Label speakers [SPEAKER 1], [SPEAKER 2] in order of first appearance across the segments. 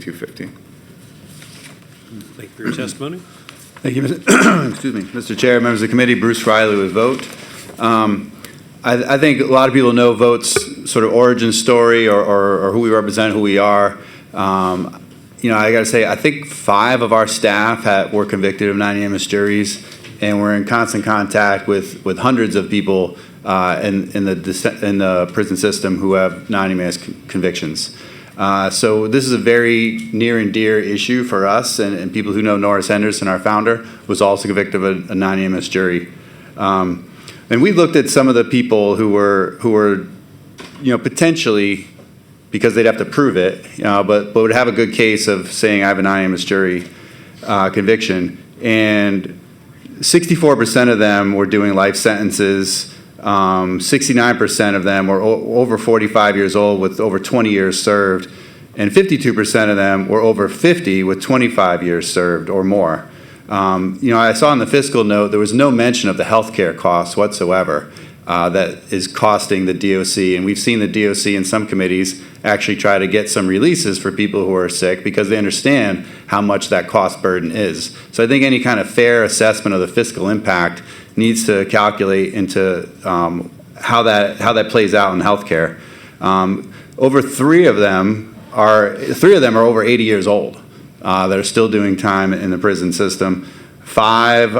[SPEAKER 1] 215.
[SPEAKER 2] Thank you for your testimony.
[SPEAKER 1] Thank you, excuse me, Mr. Chair, members of the committee. Bruce Riley with Vote. I think a lot of people know Vote's sort of origin story or who we represent, who we are. You know, I got to say, I think 5 of our staff were convicted of non-unanimous juries, and we're in constant contact with hundreds of people in the prison system who have non-unanimous convictions. So this is a very near and dear issue for us, and people who know Norris Henderson, our founder, was also convicted of a non-unanimous jury. And we looked at some of the people who were, you know, potentially, because they'd have to prove it, but would have a good case of saying I have a non-unanimous jury conviction. And 64% of them were doing life sentences. 69% of them were over 45 years old with over 20 years served, and 52% of them were over 50 with 25 years served or more. You know, I saw in the fiscal note there was no mention of the health care costs whatsoever that is costing the DOC, and we've seen the DOC in some committees actually try to get some releases for people who are sick because they understand how much that cost burden is. So I think any kind of fair assessment of the fiscal impact needs to calculate into how that plays out in healthcare. Over 3 of them are over 80 years old that are still doing time in the prison system. 45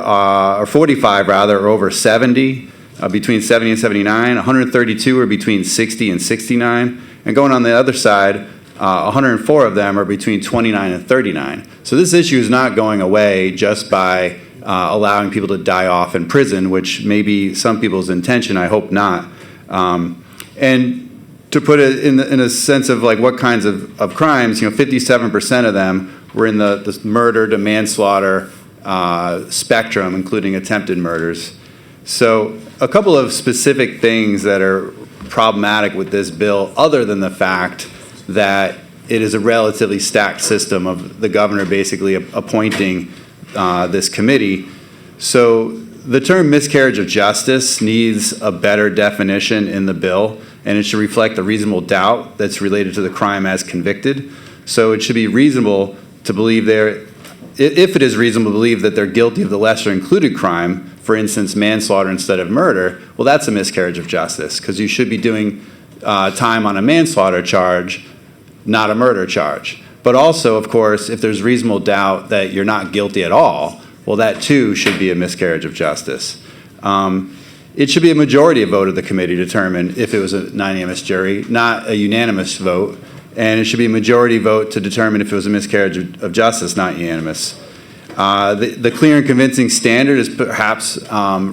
[SPEAKER 1] rather are over 70, between 70 and 79. 132 are between 60 and 69, and going on the other side, 104 of them are between 29 and 39. So this issue is not going away just by allowing people to die off in prison, which may be some people's intention. I hope not. And to put it in a sense of like what kinds of crimes, you know, 57% of them were in the murder to manslaughter spectrum, including attempted murders. So a couple of specific things that are problematic with this bill, other than the fact that it is a relatively stacked system of the governor basically appointing this committee. So the term miscarriage of justice needs a better definition in the bill, and it should reflect the reasonable doubt that's related to the crime as convicted. So it should be reasonable to believe if it is reasonable to believe that they're guilty of the lesser included crime, for instance, manslaughter instead of murder, well, that's a miscarriage of justice, because you should be doing time on a manslaughter charge, not a murder charge. But also, of course, if there's reasonable doubt that you're not guilty at all, well, that too should be a miscarriage of justice. It should be a majority vote of the committee to determine if it was a non-unanimous jury, not a unanimous vote. And it should be a majority vote to determine if it was a miscarriage of justice, not unanimous. The clear and convincing standard is perhaps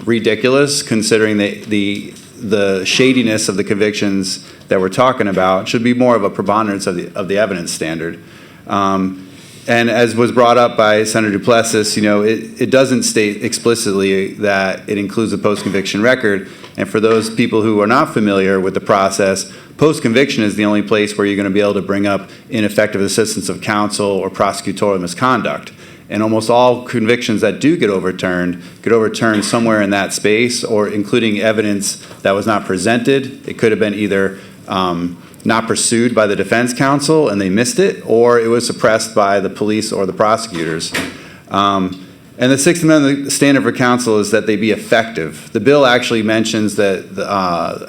[SPEAKER 1] ridiculous, considering the shadiness of the convictions that we're talking about. It should be more of a preponderance of the evidence standard. And as was brought up by Senator Duplessis, you know, it doesn't state explicitly that it includes a post-conviction record. And for those people who are not familiar with the process, post-conviction is the only place where you're going to be able to bring up ineffective assistance of counsel or prosecutorial misconduct. And almost all convictions that do get overturned somewhere in that space, or including evidence that was not presented. It could have been either not pursued by the defense counsel and they missed it, or it was suppressed by the police or the prosecutors. And the Sixth Amendment standard for counsel is that they be effective. The bill actually mentions that,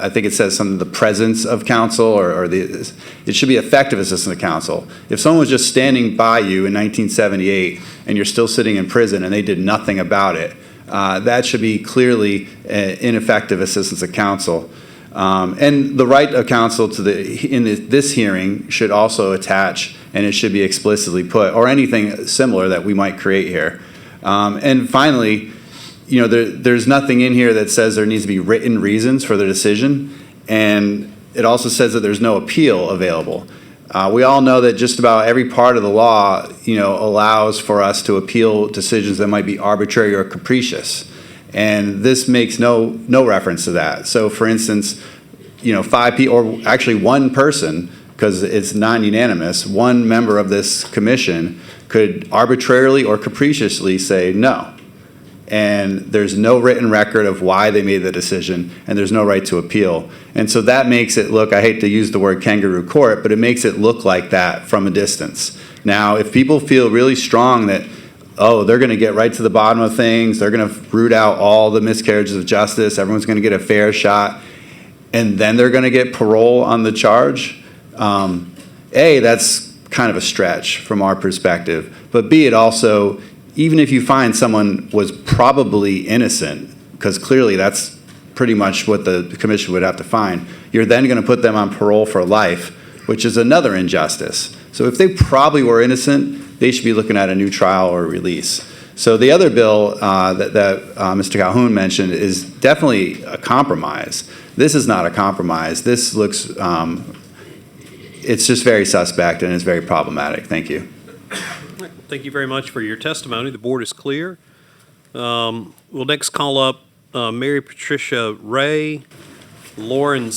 [SPEAKER 1] I think it says something, the presence of counsel, it should be effective assistance of counsel. If someone was just standing by you in 1978 and you're still sitting in prison and they did nothing about it, that should be clearly ineffective assistance of counsel. And the right of counsel in this hearing should also attach, and it should be explicitly put, or anything similar that we might create here. And finally, you know, there's nothing in here that says there needs to be written reasons for the decision, and it also says that there's no appeal available. We all know that just about every part of the law, you know, allows for us to appeal decisions that might be arbitrary or capricious, and this makes no reference to that. So, for instance, you know, 5 people, or actually one person, because it's non-unanimous, one member of this commission could arbitrarily or capriciously say no. And there's no written record of why they made the decision, and there's no right to appeal. And so that makes it look, I hate to use the word kangaroo court, but it makes it look like that from a distance. Now, if people feel really strong that, oh, they're going to get right to the bottom of things, they're going to root out all the miscarriages of justice, everyone's going to get a fair shot, and then they're going to get parole on the charge, A, that's kind of a stretch from our perspective. But B, it also, even if you find someone was probably innocent, because clearly that's pretty much what the commission would have to find, you're then going to put them on parole for life, which is another injustice. So if they probably were innocent, they should be looking at a new trial or release. So the other bill that Mr. Calhoun mentioned is definitely a compromise. This is not a compromise. This looks, it's just very suspect and it's very problematic. Thank you.
[SPEAKER 2] Thank you very much for your testimony. The board is clear. We'll next call up Mary Patricia Ray, Lauren